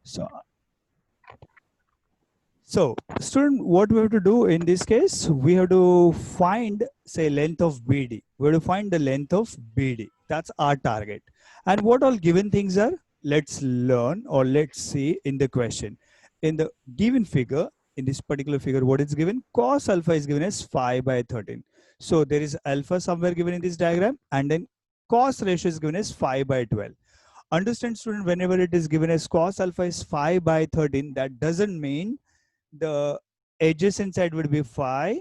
So So, student, what we have to do in this case, we have to find, say, length of BD. We have to find the length of BD. That's our target. And what all given things are? Let's learn or let's see in the question. In the given figure, in this particular figure, what is given? Cos alpha is given as 5 by 13. So there is alpha somewhere given in this diagram, and then cos ratio is given as 5 by 12. Understand, student, whenever it is given as cos alpha is 5 by 13, that doesn't mean the adjacent side would be 5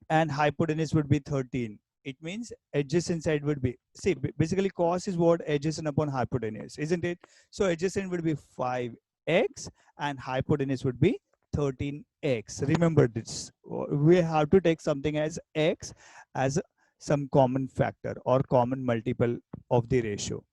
and hypotenuse would be 13. It means adjacent side would be, see, basically cos is what? Adjacent upon hypotenuse, isn't it? So adjacent would be 5x and hypotenuse would be 13x. Remember this. We have to take something as x as some common factor or common multiple of the ratio.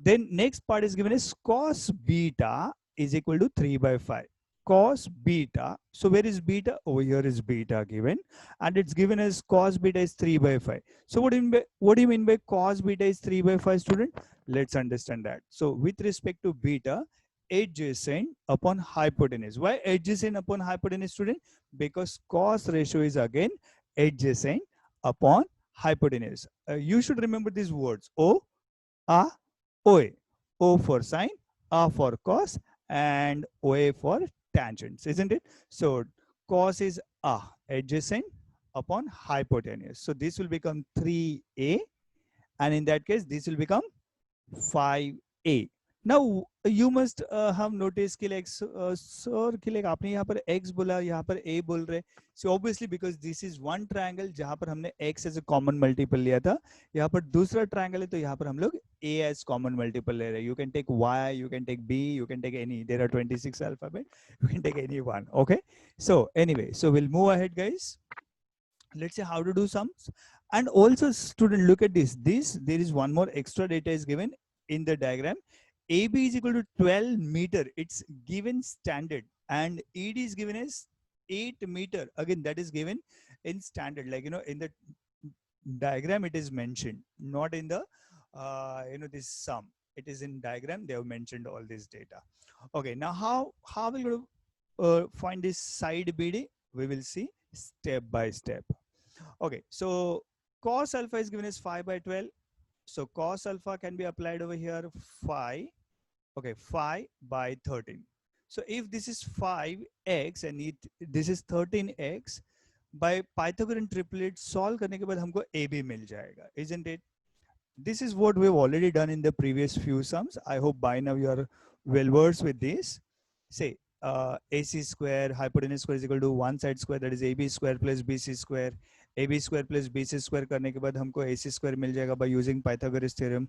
Then next part is given as cos beta is equal to 3 by 5. Cos beta. So where is beta? Over here is beta given, and it's given as cos beta is 3 by 5. So what do you mean by cos beta is 3 by 5, student? Let's understand that. So with respect to beta, adjacent upon hypotenuse. Why adjacent upon hypotenuse, student? Because cos ratio is again adjacent upon hypotenuse. You should remember these words: O, A, OA. O for sine, A for cos, and OA for tangents, isn't it? So cos is A, adjacent upon hypotenuse. So this will become 3A, and in that case, this will become 5A. Now you must have noticed कि like sir कि like आपने यहाँ पर x बोला, यहाँ पर a बोल रहे. So obviously because this is one triangle जहाँ पर हमने x as a common multiple लिया था, यहाँ पर दूसरा triangle है तो यहाँ पर हम लोग a as common multiple ले रहे हैं. You can take y, you can take b, you can take any. There are 26 alphabet. You can take any one. Okay. So anyway, so we'll move ahead, guys. Let's see how to do sums. And also, student, look at this. There is one more extra data is given in the diagram. AB is equal to 12 meter. It's given standard, and ED is given as 8 meter. Again, that is given in standard. Like, you know, in the diagram, it is mentioned, not in the, this sum. It is in diagram. They have mentioned all this data. Okay, now how will you find this side BD? We will see step by step. Okay, so cos alpha is given as 5 by 12. So cos alpha can be applied over here 5. Okay, 5 by 13. So if this is 5x and this is 13x, by Pythagorean triplet solve करने के बाद हमको AB मिल जाएगा, isn't it? This is what we've already done in the previous few sums. I hope by now you are well versed with this. Say AC square hypotenuse square is equal to one side square, that is AB square plus BC square. AB square plus BC square करने के बाद हमको AC square मिल जाएगा by using Pythagoras theorem.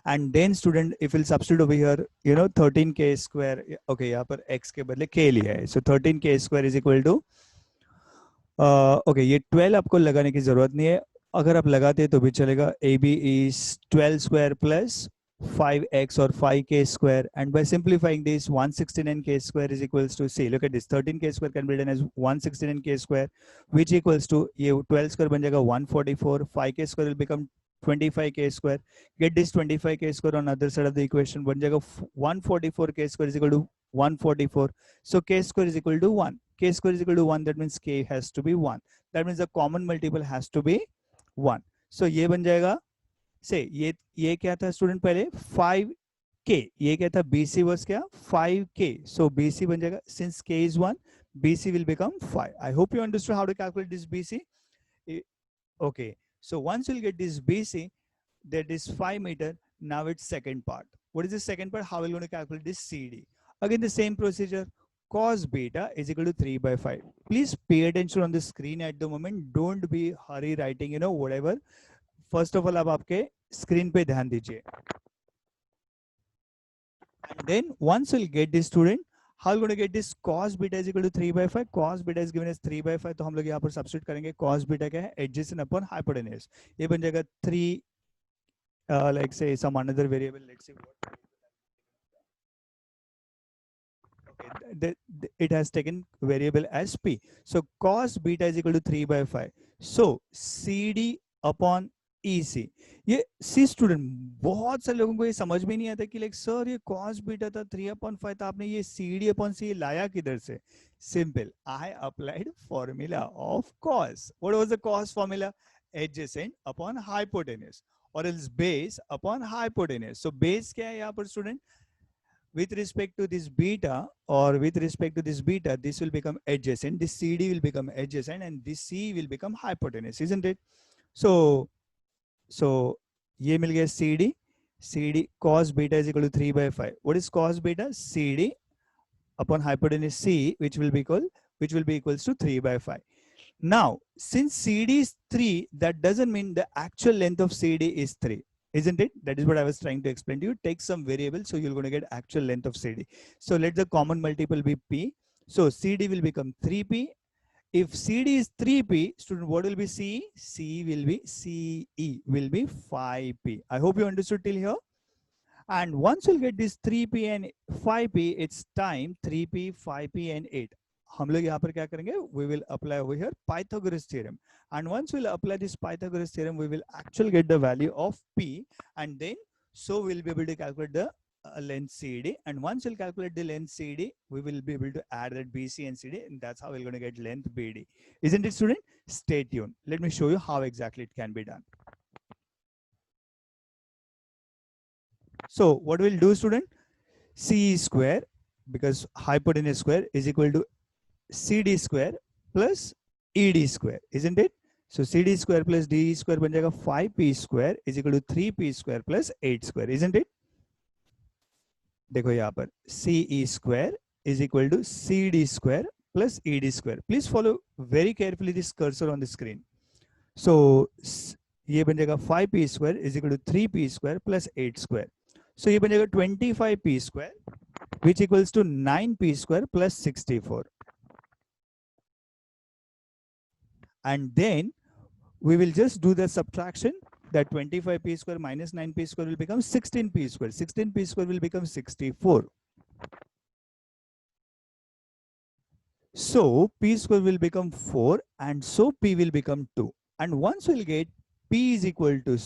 And then student, if we'll substitute over here, 13k square. Okay, यहाँ पर x के बदले k लिया है. So 13k square is equal to okay, ये 12 आपको लगाने की जरूरत नहीं है. अगर आप लगाते हैं तो भी चलेगा. AB is 12 square plus 5x or 5k square, and by simplifying this 169k square is equals to, see, look at this, 13k square can be written as 169k square, which equals to ये 12 square बन जाएगा 144, 5k square will become 25k square. Get this 25k square on other side of the equation, बन जाएगा 144k square is equal to 144. So k square is equal to 1. K square is equal to 1. That means k has to be 1. That means the common multiple has to be 1. So ये बन जाएगा, से ये क्या था student पहले 5k, ये क्या था BC was क्या 5k. So BC बन जाएगा, since k is 1, BC will become 5. I hope you understood how to calculate this BC. Okay, so once you'll get this BC, that is 5 meter. Now it's second part. What is the second part? How are we going to calculate this CD? Again, the same procedure. Cos beta is equal to 3 by 5. Please pay attention on the screen at the moment. Don't be hurry writing, whatever. First of all, आप आपके screen पे ध्यान दीजिए. And then once you'll get this, student, how are you going to get this? Cos beta is equal to 3 by 5. Cos beta is given as 3 by 5. तो हम लोग यहाँ पर substitute करेंगे. Cos beta क्या है? Adjacent upon hypotenuse. ये बन जाएगा 3. Like say some another variable. Let's see what. Okay, it has taken variable as p. So cos beta is equal to 3 by 5. So CD upon EC. ये सी student, बहुत सारे लोगों को ये समझ में नहीं आता कि लाइक सर ये cos बीटा था 3/5 था, आपने ये CD/C लाया किधर से? Simple, I applied formula of cos. What was the cos formula? Adjacent upon hypotenuse or else base upon hypotenuse. So base क्या है यहाँ पर student? With respect to this beta, or with respect to this beta, this will become adjacent, this CD will become adjacent, and this C will become hypotenuse, isn't it? So ये मिल गया CD cos beta is equal to 3/5. What is cos beta? CD upon hypotenuse C, which will be equals to 3/5. Now, since CD is 3, that doesn't mean the actual length of CD is 3, isn't it? That is what I was trying to explain to you. Take some variable, so you're going to get actual length of CD. So let the common multiple be P. So CD will become 3P. If CD is 3P, student, what will be CE? CE will be 5P. I hope you understood till here. And once you'll get this 3P and 5P, it's time 3P, 5P and 8. हम लोग यहाँ पर क्या करेंगे? We will apply over here Pythagoras theorem. And once we'll apply this Pythagoras theorem, we will actually get the value of P. And then, so we'll be able to calculate the length CD. And once we'll calculate the length CD, we will be able to add that BC and CD. And that's how we're going to get length BD. Isn't it, student? Stay tuned. Let me show you how exactly it can be done. So what we'll do, student? CE square, because hypotenuse square, is equal to CD square plus ED square, isn't it? So CD square plus DE square बन जाएगा 5P square is equal to 3P square plus 8 square, isn't it? देखो यहाँ पर CE square is equal to CD square plus ED square. Please follow very carefully this cursor on the screen. So ये बन जाएगा 5P square is equal to 3P square plus 8 square. So ये बन जाएगा 25P square, which equals to 9P square plus 64. And then we will just do the subtraction, that 25P square minus 9P square will become 16P square. 16P square will become 64. So P square will become 4, and so P will become 2. And once we'll get P is equal to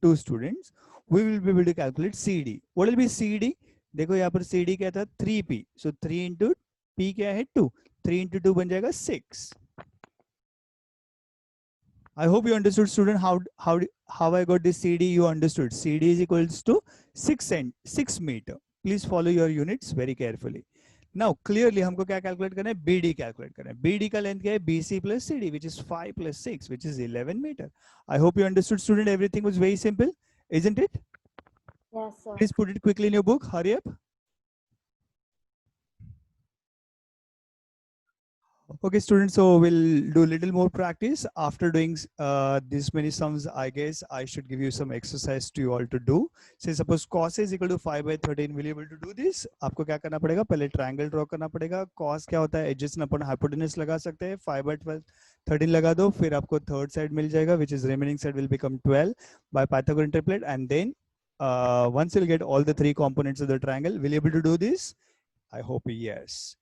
2 students, we will be able to calculate CD. What will be CD? देखो यहाँ पर CD क्या था? 3P. So 3 into P क्या है? 2. 3 into 2 बन जाएगा 6. I hope you understood, student, how I got this CD. You understood. CD is equals to 6 meter. Please follow your units very carefully. Now clearly हमको क्या calculate करना है? BD calculate करना है. BD का length क्या है? BC plus CD, which is 5 plus 6, which is 11 meter. I hope you understood, student. Everything was very simple, isn't it? Yes, sir. Please put it quickly in your book. Hurry up. Okay, students, so we'll do a little more practice. After doing this many sums, I guess I should give you some exercise to you all to do. Say suppose cos is equal to 5/13, will you able to do this? आपको क्या करना पड़ेगा? पहले triangle draw करना पड़ेगा. Cos क्या होता है? Adjacent upon hypotenuse लगा सकते हैं. 5/13 लगा दो, फिर आपको third side मिल जाएगा, which is remaining side will become 12 by Pythagorean triplet. And then once you'll get all the three components of the triangle, will you able to do this? I hope yes.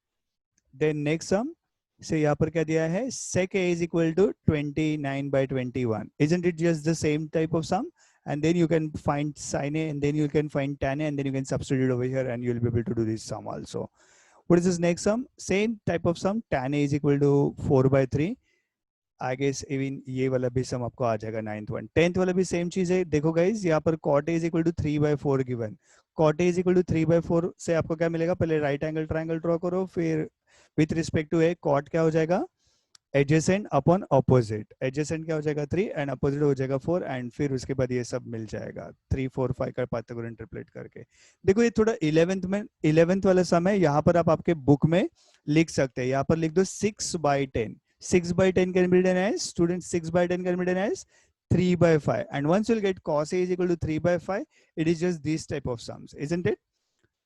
Then next sum. So यहाँ पर क्या दिया है? Sec A is equal to 29/21. Isn't it just the same type of sum? And then you can find sin A, and then you can find tan A, and then you can substitute over here, and you'll be able to do this sum also. What is this next sum? Same type of sum. Tan A is equal to 4/3. I guess even ये वाला भी sum आपको आ जाएगा 9th one. 10th वाला भी same चीज है. देखो guys, यहाँ पर cot A is equal to 3/4 given. Cot A is equal to 3/4 से आपको क्या मिलेगा? पहले right angle triangle draw करो, फिर with respect to A, cot क्या हो जाएगा? Adjacent upon opposite. Adjacent क्या हो जाएगा? 3 and opposite हो जाएगा 4, and फिर उसके बाद ये सब मिल जाएगा 3, 4, 5 का Pythagorean triplet करके. देखो ये थोड़ा 11th वाला सम है. यहाँ पर आप आपके बुक में लिख सकते हैं. यहाँ पर लिख दो 6/10. 6/10 can be done as, student, 6/10 can be done as 3/5. And once you'll get cos A is equal to 3/5, it is just this type of sums, isn't it?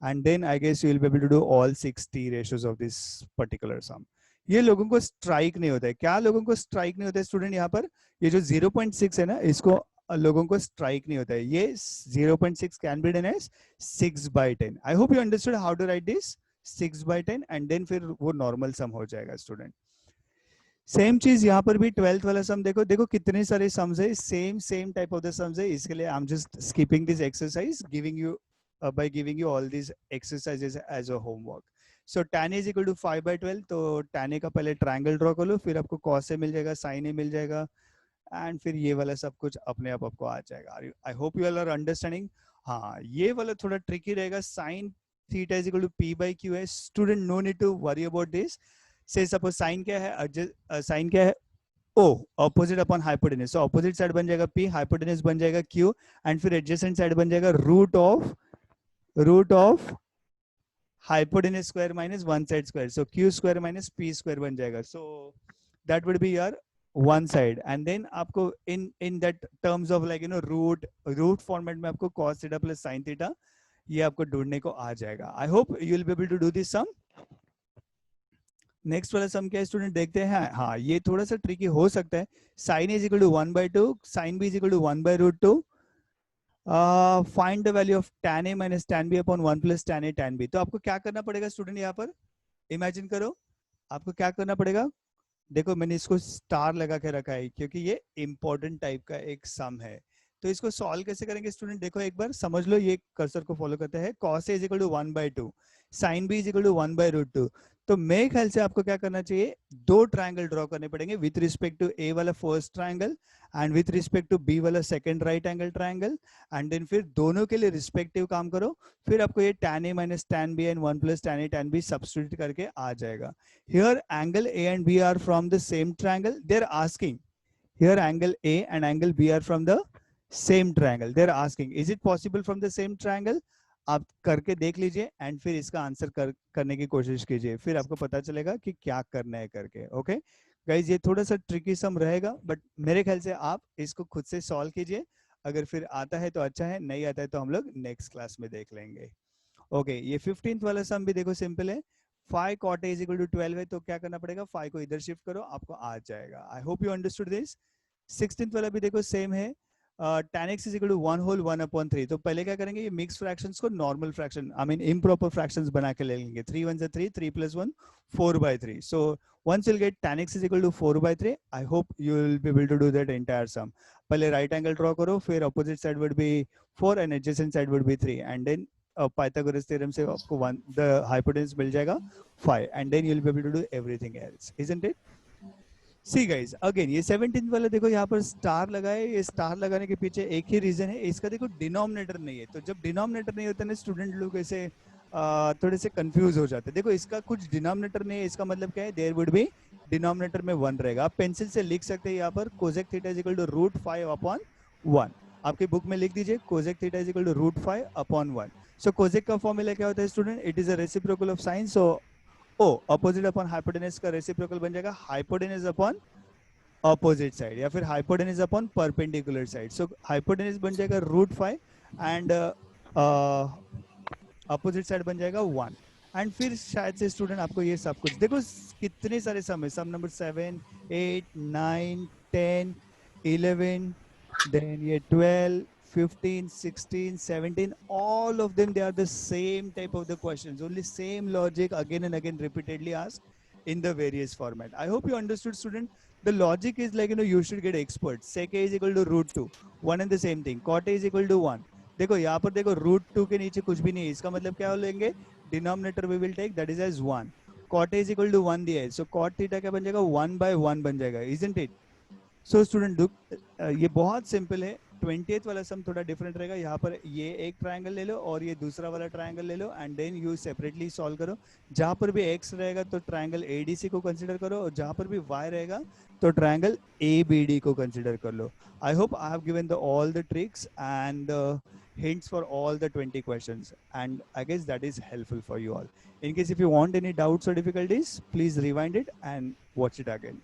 And then I guess you will be able to do all 60 ratios of this particular sum. ये लोगों को strike नहीं होता है. क्या लोगों को strike नहीं होता है स्टूडेंट? यहाँ पर ये जो 0.6 है ना, इसको लोगों को स्ट्राइक नहीं होता है. ये 0.6 can be done as 6/10. I hope you understood how to write this 6/10, and then फिर वो normal sum हो जाएगा स्टूडेंट. सेम चीज यहाँ पर भी 12th वाला सम देखो, देखो कितने सारे सम्स है, same type of the sums है, इसके लिए I am just skipping this exercise, giving you by giving you all these exercises as a homework. So tan is equal to 5/12, तो tan a का पहले ट्रायंगल ड्रॉ कर लो, फिर आपको cos a मिल जाएगा, sin a मिल जाएगा, एंड फिर ये वाला सब कुछ अपने आप आपको आ जाएगा. I hope you all are understanding. हाँ, ये वाला थोड़ा ट्रिकी रहेगा. sin theta is equal to p by q है. Student no need to worry about this. Say suppose sine क्या है, साइन क्या है, o opposite upon hypotenuse, so opposite side बन जाएगा p, हाइपोटेनस बन जाएगा q, एंड फिर एडजेसेंट साइड बन जाएगा root of hypotenuse square minus one side square, so q square minus p square बन जाएगा. So that would be your one side, and then आपको in that terms of like root format में आपको cos theta plus sin theta ये आपको ढूंढने को आ जाएगा. I hope you will be able to do this sum. Next वाला सम क्या है स्टूडेंट, देखते हैं. हाँ, ये थोड़ा सा ट्रिकी हो सकता है. Sine is equal to 1/2, sine B is equal to 1/√2. Find the value of tan a minus tan b upon 1 plus tan a tan b. तो आपको क्या करना पड़ेगा स्टूडेंट, यहाँ पर इमेजिन करो, आपको क्या करना पड़ेगा. देखो मैंने इसको स्टार लगा के रखा है क्योंकि ये इंपॉर्टेंट टाइप का एक सम है. तो इसको सॉल्व कैसे करेंगे स्टूडेंट, देखो एक बार समझ लो, ये कर्सर को फॉलो करते हैं. cos a is equal to 1/2, sin b is equal to 1/√2. तो मेरे ख्याल से आपको क्या करना चाहिए, दो ट्रायंगल ड्रॉ करने पड़ेंगे विथ रिस्पेक्ट टू ए वाला first triangle and with respect to B वाला second right angle triangle, and then फिर दोनों के लिए रिस्पेक्टिव काम करो. फिर आपको ये tan a minus tan b and 1 plus tan a tan b substitute करके आ जाएगा. Here angle A and B are from the same triangle. They're asking. Here angle A and angle B are from the same triangle. They're asking, is it possible from the same triangle? आप करके देख लीजिए and फिर इसका answer करने की कोशिश कीजिए, फिर आपको पता चलेगा कि क्या करना है करके. ओके गाइज, ये थोड़ा सा ट्रिकी सम रहेगा, बट मेरे ख्याल से आप इसको खुद से सॉल्व कीजिए. अगर फिर आता है तो अच्छा है, नहीं आता है तो हम लोग नेक्स्ट क्लास में देख लेंगे. ओके, ये 15th वाला सम भी देखो सिंपल है. 5 cot a is equal to 12 है, तो क्या करना पड़ेगा, 5 को इधर शिफ्ट करो, आपको आ जाएगा. I hope you understood this. 16th वाला भी देखो सेम है. tan x is equal to 1 whole 1/3. तो पहले क्या करेंगे, ये मिक्स फ्रैक्शंस को normal fraction, I mean improper fractions बना के ले लेंगे. 3 1 3, 3 plus 1 4/3. So once you'll get tan x is equal to 4/3, I hope you will be able to do that entire sum. पहले राइट एंगल ड्रॉ करो, फिर opposite side would be 4 and adjacent side would be 3, and then Pythagoras theorem से आपको the hypotenuse मिल जाएगा 5, and then you will be able to do everything else, isn't it. See guys, again ये 17th वाला देखो, यहाँ पर star लगाए. ये स्टार लगाने के पीछे एक ही रीजन है, इसका देखो डिनोमिनेटर नहीं है. तो जब डिनोमिनेटर नहीं होता ना, स्टूडेंट लोग ऐसे थोड़े से कंफ्यूज हो जाते हैं. देखो इसका कुछ डिनोमिनेटर नहीं है, इसका मतलब क्या है, देयर वुड बी डिनोमिनेटर में 1 रहेगा. आप पेंसिल से लिख सकते हैं यहाँ पर cosec theta is equal to √5/1. आपकी बुक में लिख दीजिए cosec theta is equal to √5/1. So cosec का फॉर्मूला क्या होता है student, it is a reciprocal of sine. So oh opposite upon hypotenuse का रेसिप्रोकल बन जाएगा हाइपोटेनस अपॉन ऑपोजिट साइड, या फिर hypotenuse upon perpendicular side. So hypotenuse बन जाएगा √5 एंड अपोजिट साइड बन जाएगा 1. एंड फिर शायद से स्टूडेंट आपको ये सब कुछ देखो, कितने सारे सम है. सम नंबर 7 8 9 10 11, then ये 12 15 16 17, all of them they are the same type of the questions, only same logic again and again repeatedly asked in the various format. I hope you understood student. The logic is like, you should get expert. sec a is equal to √2, one and the same thing. cot a is equal to 1. देखो यहाँ पर देखो √2 के नीचे कुछ भी नहीं है, इसका मतलब क्या लेंगे, denominator we will take that is as 1. cot a is equal to 1 दिया है, so cot थीटा क्या बन जाएगा, 1/1 बन जाएगा, isn't it? सो स्टूडेंट ये बहुत सिंपल है. 20th वाला सम थोड़ा डिफरेंट रहेगा. यहाँ पर ये एक ट्रायंगल ले लो और ये दूसरा वाला ट्रायंगल ले लो, and then you separately solve करो. जहाँ पर भी x रहेगा तो ट्रायंगल ADC को कंसीडर करो, और जहाँ पर भी y रहेगा तो ट्रायंगल ABD को कंसीडर कर लो. I hope I have given the all the tricks and hints for all the 20 questions, and I guess that is helpful for you all. In case if you want any doubts or difficulties, please rewind it and watch it again.